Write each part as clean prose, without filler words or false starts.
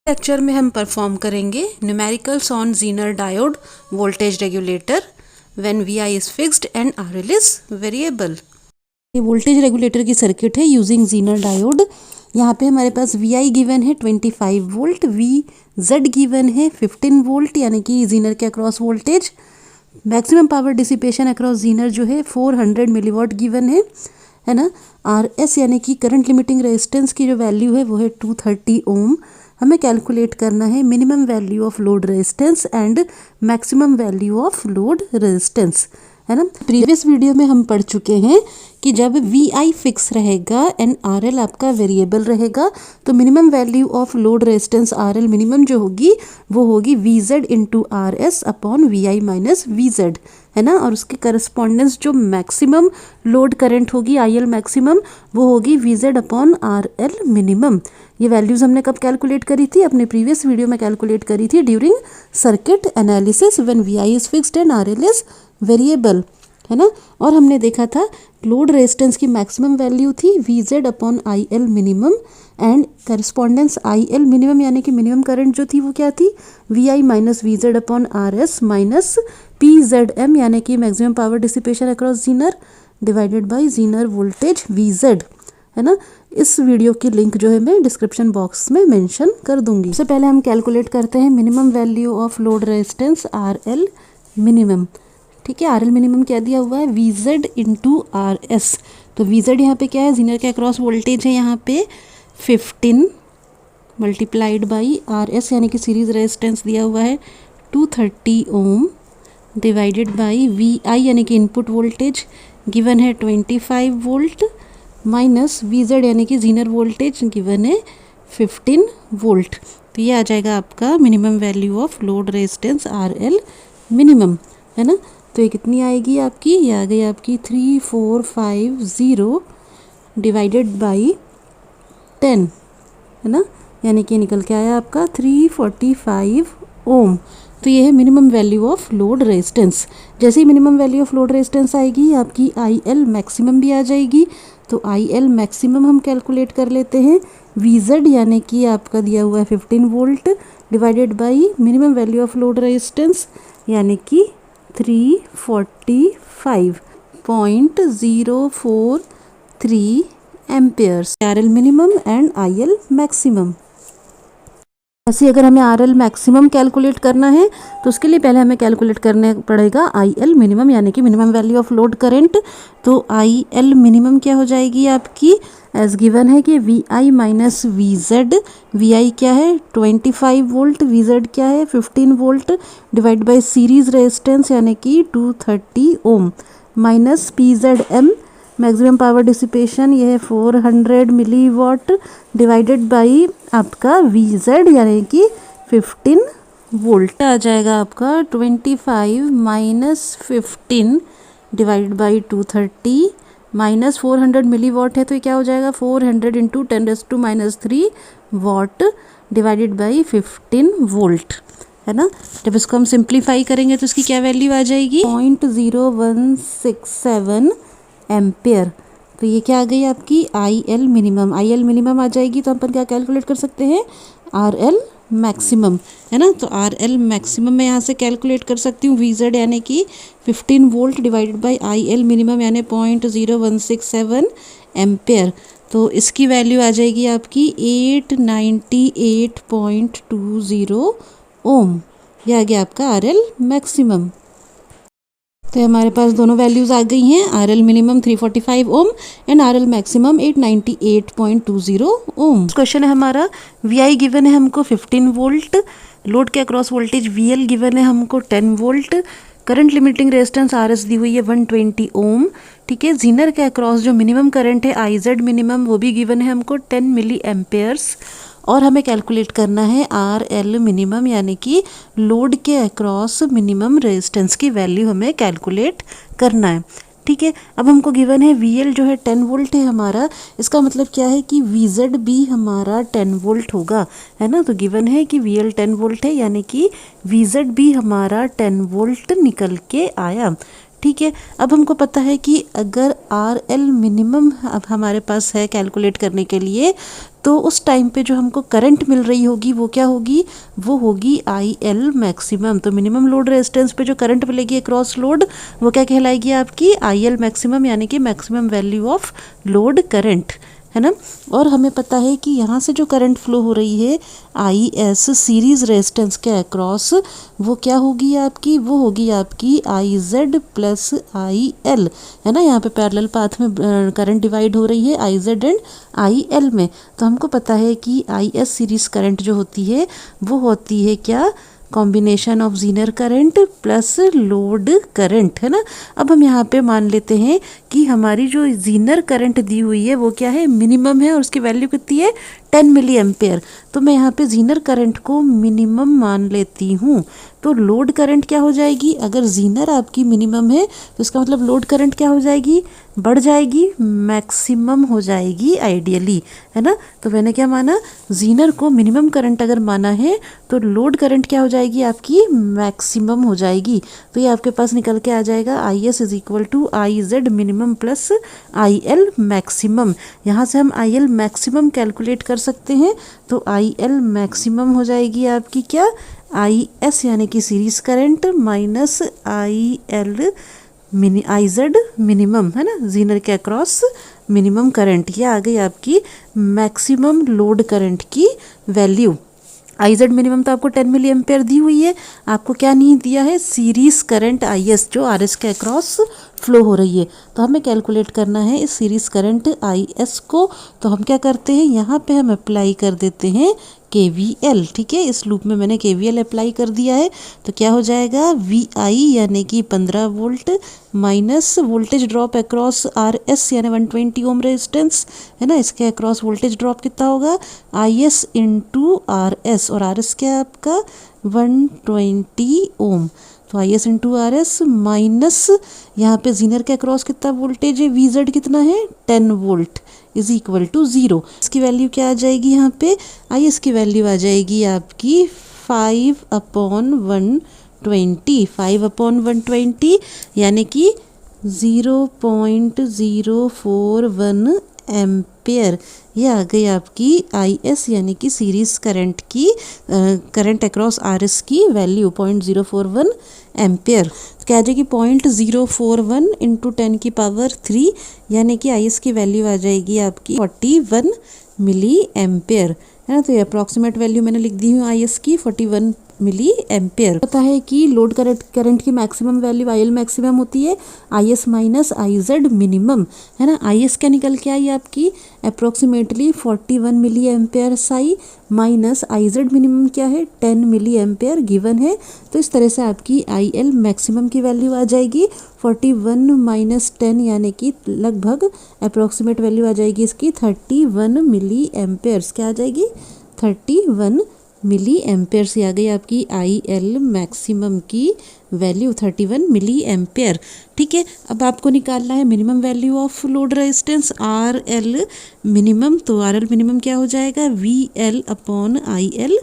Lecture में हम perform करेंगे numericals on zener diode voltage regulator when VI is fixed and RL is variable. ये voltage regulator की circuit है using zener diode. यहाँ पे हमारे पास VI गिवन है 25 वोल्ट, VZ गिवन है 15 वोल्ट यानी कि ज़ीनर के across voltage. Maximum power dissipation across zener जो है 400 मिलीवॉट गिवन है ना। RS यानी कि करंट लिमिटिंग रेजिस्टेंस की जो वैल्यू है वो है 230 ओम। हमें कैलकुलेट करना है minimum value of load resistance and maximum value of load resistance, है ना। प्रीवियस वीडियो में हम पढ़ चुके हैं कि जब VI फिक्स रहेगा एंड RL आपका वेरिएबल रहेगा तो minimum value of load resistance RL minimum जो होगी वो होगी VZ into RS upon VI minus VZ, है ना। और उसके करस्पॉन्डेंस जो मैक्सिमम लोड करंट होगी IL मैक्सिमम वो होगी VZ अपॉन RL मिनिमम। ये वैल्यूज़ हमने कब कैलकुलेट करी थी? अपने प्रीवियस वीडियो में कैलकुलेट करी थी during circuit analysis when VI is fixed and RL is variable, है ना। और हमने देखा था लोड रेजिस्टेंस की मैक्सिमम वैल्यू थी VZ upon IL minimum and correspondence IL minimum यानी कि मिनिमम करंट जो थी वो क्या थी? VI minus VZ upon RS minus PZM यानी कि maximum power dissipation across zener divided by zener voltage VZ, है ना। इस वीडियो की लिंक जो है मैं डिस्क्रिप्शन बॉक्स में मेंशन कर दूंगी। सबसे पहले हम कैलकुलेट करते हैं minimum value of load resistance RL minimum. ठीक है, RL मिनिमम क्या दिया हुआ है? VZ into RS। तो VZ यहाँ पे क्या है? ज़ीनर के अक्रॉस वोल्टेज है यहाँ पे 15 मल्टीप्लाइड बाई RS यानी कि सीरीज रेजिस्टेंस दिया हुआ है 230 ओम डिवाइडेड बाई VI यानी कि इनपुट वोल्टेज गिवन है 25 वोल्ट माइनस VZ यानी कि ज़ीनर वोल्टेज गिवन है 15 वोल्ट। तो ये आ जाएगा आपका minimum value of load resistance RL minimum, है ना। तो ये कितनी आएगी आपकी? ये आ गई आपकी 3450 डिवाइडेड बाई 10, है ना। यानी कि निकल के आया आपका 345 ओम। तो ये है minimum value of load resistance. जैसे ही minimum value of load resistance आएगी आपकी IL मैक्सिमम भी आ जाएगी। तो IL मैक्सिमम हम कैलकुलेट कर लेते हैं। VZ यानी कि आपका दिया हुआ है 15 volt divided by minimum value of load resistance यानी कि 345.043 Ampere's. RL minimum and IL maximum. ऐसे अगर हमें RL मैक्सिमम कैलकुलेट करना है तो उसके लिए पहले हमें कैलकुलेट करना पड़ेगा IL मिनिमम यानी कि minimum value of load current. तो IL मिनिमम क्या हो जाएगी आपकी? एज गिवन है कि VI माइनस VZ। VI क्या है? 25 वोल्ट, VZ क्या है? 15 volt divide by series resistance यानी कि 230 ohm minus PZM maximum power dissipation ये है 400 मिलीवॉट डिवाइडेड बाई आपका VZ यानी कि 15 वोल्ट। आ जाएगा आपका 25 minus 15 divided by 230 minus 400 milliwatt है तो ये क्या हो जाएगा? 400 into 10⁻³ what divided by 15 volt, है ना। जब इसको हम सिंप्लीफाई करेंगे तो इसकी क्या वैल्यू आ जाएगी? 0.0167 एम्पेयर। तो ये क्या आ गई आपकी? IL minimum. IL मिनिमम आ जाएगी तो अपन क्या कैलकुलेट कर सकते हैं? RL मैक्सिमम, है ना। तो RL मैक्सिमम मैं यहाँ से कैलकुलेट कर सकती हूँ VZ यानी कि 15 volt divided by IL minimum यानी 0.0167 एम्पेयर। तो इसकी वैल्यू आ जाएगी आपकी 898.20 ओम। यह आ गया आपका RL मैक्सिमम। तो हमारे पास दोनों वैल्यूज़ आ गई हैं। RL minimum 345 ohm and RL maximum 898.20 ohm. Question है हमारा VI गिवन है हमको 15 वोल्ट, लोड के अक्रॉस वोल्टेज VL गिवन है हमको 10 volt, current limiting resistance RS दी हुई है 120 ओम। ठीक है, ज़ीनर के अक्रॉस जो मिनिमम करंट है IZ मिनिमम वो भी गिवन है हमको 10 मिली एम्पेयर्स। और हमें कैलकुलेट करना है RL मिनिमम यानी कि लोड के अक्रॉस मिनिमम रेजिस्टेंस की वैल्यू हमें कैलकुलेट करना है। ठीक है, अब हमको गिवन है VL जो है 10 वोल्ट है हमारा। इसका मतलब क्या है कि VZ भी हमारा 10 वोल्ट होगा, है ना। तो गिवन है कि VL 10 वोल्ट है यानी कि VZ भी हमारा 10 वोल्ट निकल के आया। ठीक है, अब हमको पता है कि अगर RL मिनिमम अब हमारे पास है कैलकुलेट करने के लिए तो उस टाइम पे जो हमको करंट मिल रही होगी वो क्या होगी, वो होगी आई एल मैक्सिमम। तो मिनिमम लोड रेजिस्टेंस पे जो करंट मिलेगी अक्रॉस लोड वो क्या कहलाएगी आपकी आई एल मैक्सिमम, यानी कि maximum value of load current, है ना। और हमें पता है कि यहाँ से जो करंट फ्लो हो रही है आई एस सीरीज रेजिस्टेंस के अक्रॉस, वो क्या होगी आपकी, वो होगी आपकी आई जेड प्लस आई एल, है ना। यहाँ पे पैरेलल पाथ में करंट डिवाइड हो रही है I Z and I L में। तो हमको पता है कि आई एस सीरीज करंट जो होती है वो होती है क्या, combination of zener current plus load current, है ना। अब हम यहाँ पे मान लेते हैं कि हमारी जो जीनर करंट दी हुई है वो क्या है, मिनिमम है, और उसकी वैल्यू कितनी है 10 मिली एम्पेयर। तो मैं यहाँ पे जीनर करंट को मिनिमम मान लेती हूँ। तो लोड करंट क्या हो जाएगी, अगर जीनर आपकी मिनिमम है तो इसका मतलब लोड करंट क्या हो जाएगी, बढ़ जाएगी, मैक्सिमम हो जाएगी आइडियली, है ना। तो मैंने क्या माना, जीनर को मिनिमम करंट अगर माना है तो लोड करंट क्या हो जाएगी आपकी, मैक्सिमम हो जाएगी। तो ये आपके पास निकल के आ जाएगा I S is equal to I Z minimum plus I L maximum. यहाँ से हम आई एल मैक्सिमम कैलकुलेट कर सकते हैं। तो आई एल मैक्सिमम हो जाएगी आपकी क्या, आई एस यानी कि series current minus I L I Z minimum, है ना, जीनर के अक्रॉस मिनिमम करंट। ये आ गई आपकी मैक्सिमम लोड करंट की वैल्यू। आई जेड मिनिमम तो आपको 10 मिली एम्पेयर दी हुई है, आपको क्या नहीं दिया है, सीरीज करंट आई एस जो आर एस के अक्रॉस फ्लो हो रही है। तो हमें कैलकुलेट करना है इस सीरीज करंट आई एस को। तो हम क्या करते हैं, यहाँ पे हम अप्लाई कर देते हैं KVL, ठीक है। इस लूप में मैंने KVL अप्लाई कर दिया है। तो क्या हो जाएगा, VI यानी कि 15 volt minus voltage drop across RS यानी 120 ओम रेजिस्टेंस, है ना, इसके अक्रॉस वोल्टेज ड्रॉप कितना होगा, IS इंटू RS, और RS क्या है आपका 120 ओम। तो I S into R S minus यहाँ पे जीनर के अक्रॉस कितना वोल्टेज है, वी जेड कितना है 10 वोल्ट इज इक्वल टू 0। इसकी वैल्यू क्या आ जाएगी, यहाँ पे आई एस की वैल्यू आ जाएगी आपकी 5/120, 5/120 यानी कि 0.041 एम्पेयर। ये आ गई आपकी आई एस यानी कि सीरीज करंट की करंट अक्रॉस आर एस की वैल्यू 0.041 एम्पेयर। तो क्या आ जाएगी 0.041 इंटू 10 की पावर 3 यानी कि आई एस की वैल्यू आ जाएगी आपकी 41 मिली एम्पेयर, है ना। तो ये अप्रॉक्सीमेट वैल्यू मैंने लिख दी हूँ आई एस की 41 मिली एम्पेयर। पता है कि लोड करंट की maximum value I L maximum होती है I S minus I Z minimum, है ना। आई एस क्या निकल के आई आपकी अप्रोक्सीमेटली 41 मिली एम्पेयर साई माइनस आई जेड मिनिमम क्या है 10 मिली एम्पेयर गिवन है। तो इस तरह से आपकी आई एल मैक्सिमम की वैल्यू आ जाएगी 41 माइनस 10 यानी कि लगभग अप्रोक्सीमेट वैल्यू आ जाएगी इसकी 31 मिली एम्पेयर्स। क्या आ जाएगी 31 मिली एम्पेयर से आ गई आपकी आई एल मैक्सिमम की वैल्यू 31 मिली एम्पेयर, ठीक है। अब आपको निकालना है minimum value of load resistance R L minimum. तो आर एल मिनिमम क्या हो जाएगा, V L upon I L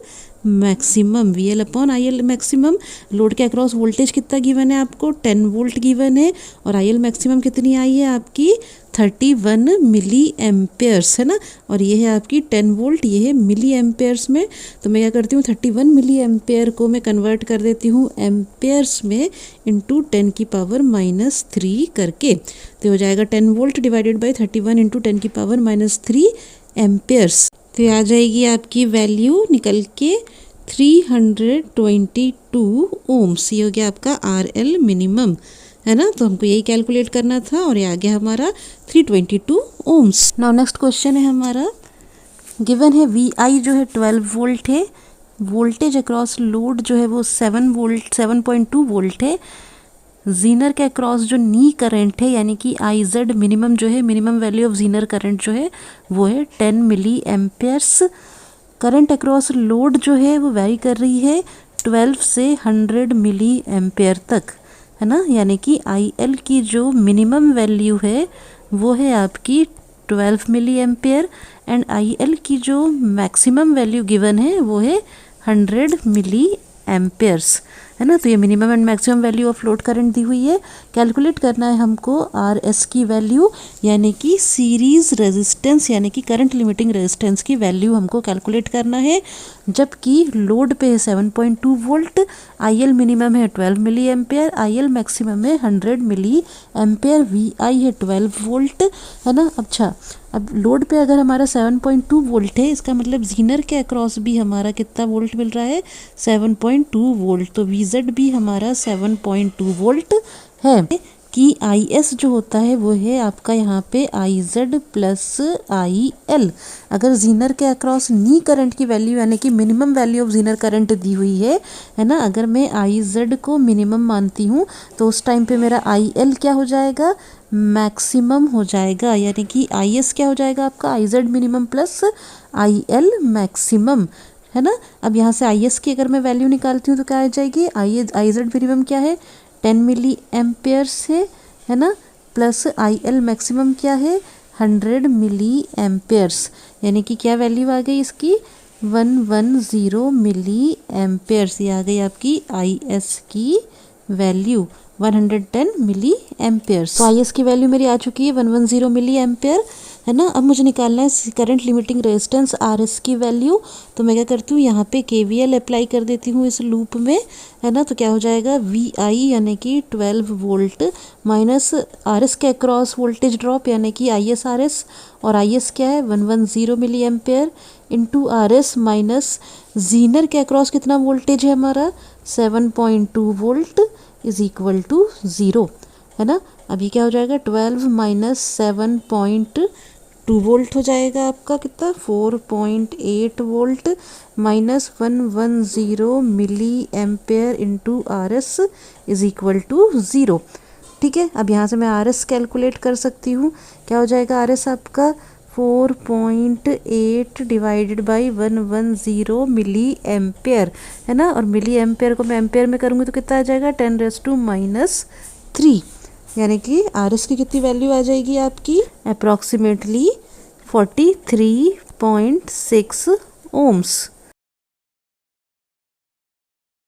maximum, V L upon I L maximum. Load के अक्रॉस वोल्टेज कितना गिवन है आपको 10 वोल्ट गिवन है, और आई एल मैक्सिमम कितनी आई है आपकी 31 मिली एम्पेयर्स, है ना। और ये है आपकी 10 वोल्ट, ये है मिली एम्पेयर्स में। तो मैं क्या करती हूँ 31 मिली एम्पेयर को मैं कन्वर्ट कर देती हूँ एम्पेयर्स में इंटू 10 की पावर -3 करके। तो हो जाएगा 10 वोल्ट डिवाइडेड बाई 31 इंटू 10 की पावर -3 एम्पेयर्स। तो ये आ जाएगी आपकी वैल्यू निकल के 322 ओम्स। ये हो गया आपका आर एल मिनिमम, है ना। तो हमको यही कैलकुलेट करना था और ये आ गया हमारा 322 ओम्स। नाउ नेक्स्ट क्वेश्चन है हमारा, गिवन है वी आई जो है 12 वोल्ट है, वोल्टेज अक्रॉस लोड जो है वो 7.2 वोल्ट है, जीनर के अक्रॉस जो नी करंट है यानी कि आई जेड मिनिमम जो है, minimum value of zener current जो है वो है 10 milli amperes. Current across load जो है वो वेरी कर रही है 12 से 100 मिली एम्पेयर तक, है ना। यानी कि आई एल की जो मिनिमम वैल्यू है वो है आपकी 12 milli ampere and I L की जो मैक्सिमम वैल्यू गिवन है वो है 100 मिली एम्पेयर्स, है ना। तो ये minimum and maximum value of load current दी हुई है। कैलकुलेट करना है हमको आर एस की वैल्यू, यानी कि सीरीज रेजिस्टेंस यानी कि करंट लिमिटिंग रेजिस्टेंस की वैल्यू हमको कैलकुलेट करना है। जबकि लोड पे है 7.2 वोल्ट, आई मिनिमम है 12 मिली एम्पेयर, आई मैक्सिमम है 100 मिली एम्पेयर, वी आई है 12 वोल्ट, है ना। अच्छा, अब लोड पे अगर हमारा 7.2 वोल्ट है, इसका मतलब जीनर के अक्रॉस भी हमारा कितना वोल्ट मिल रहा है, 7.2 वोल्ट। तो वीजेड भी हमारा 7.2 वोल्ट है। कि आई एस जो होता है वो है आपका यहाँ पे I Z plus I L. अगर जीनर के अक्रॉस नी करंट की वैल्यू यानी कि minimum value of zener current दी हुई है ना, अगर मैं आई जेड को मिनिमम मानती हूँ तो उस टाइम पे मेरा आई एल क्या हो जाएगा, मैक्सिमम हो जाएगा। यानी कि आई एस क्या हो जाएगा आपका, आई Z minimum plus I L maximum, है ना। अब यहाँ से आई एस की अगर मैं वैल्यू निकालती हूँ तो क्या आ जाएगी, आई जेड मिनिमम क्या है 10 मिली एम्पेयर से, है ना, प्लस आई एल मैक्सिमम क्या है 100 मिली एम्पेयर्स, यानी कि क्या वैल्यू आ गई इसकी 110 मिली एम्पेयर्स। ये आ गई आपकी आई एस की वैल्यू 110 मिली एम्पेयर्स। तो आई एस की वैल्यू मेरी आ चुकी है 110 मिली एम्पेयर, है ना। अब मुझे निकालना है current limiting resistance R S की वैल्यू। तो मैं क्या करती हूँ, यहाँ पे KVL अप्लाई कर देती हूँ इस लूप में, है ना। तो क्या हो जाएगा, वी आई यानी कि 12 वोल्ट माइनस आर एस के अक्रॉस वोल्टेज ड्रॉप यानी कि आई एस आर एस, और आई एस क्या है 110 milli ampere into R S minus zener के अक्रॉस कितना वोल्टेज है हमारा 7.2 वोल्ट इज इक्वल टू 0, है ना। अभी क्या हो जाएगा 12 माइनस 7.2 वोल्ट हो जाएगा आपका कितना 4.8 volt minus 110 milli ampere into R S is equal to 0। ठीक है, अब यहाँ से मैं आर एस कैलकुलेट कर सकती हूँ। क्या हो जाएगा आर एस आपका 4.8 डिवाइडेड बाई 110 मिली एम्पेयर, है ना। और मिली एम्पेयर को मैं एम्पेयर में करूँगी तो कितना आ जाएगा 10⁻⁻3, यानी कि आर एस की कितनी वैल्यू आ जाएगी आपकी अप्रॉक्सीमेटली 43.6 ओम्स।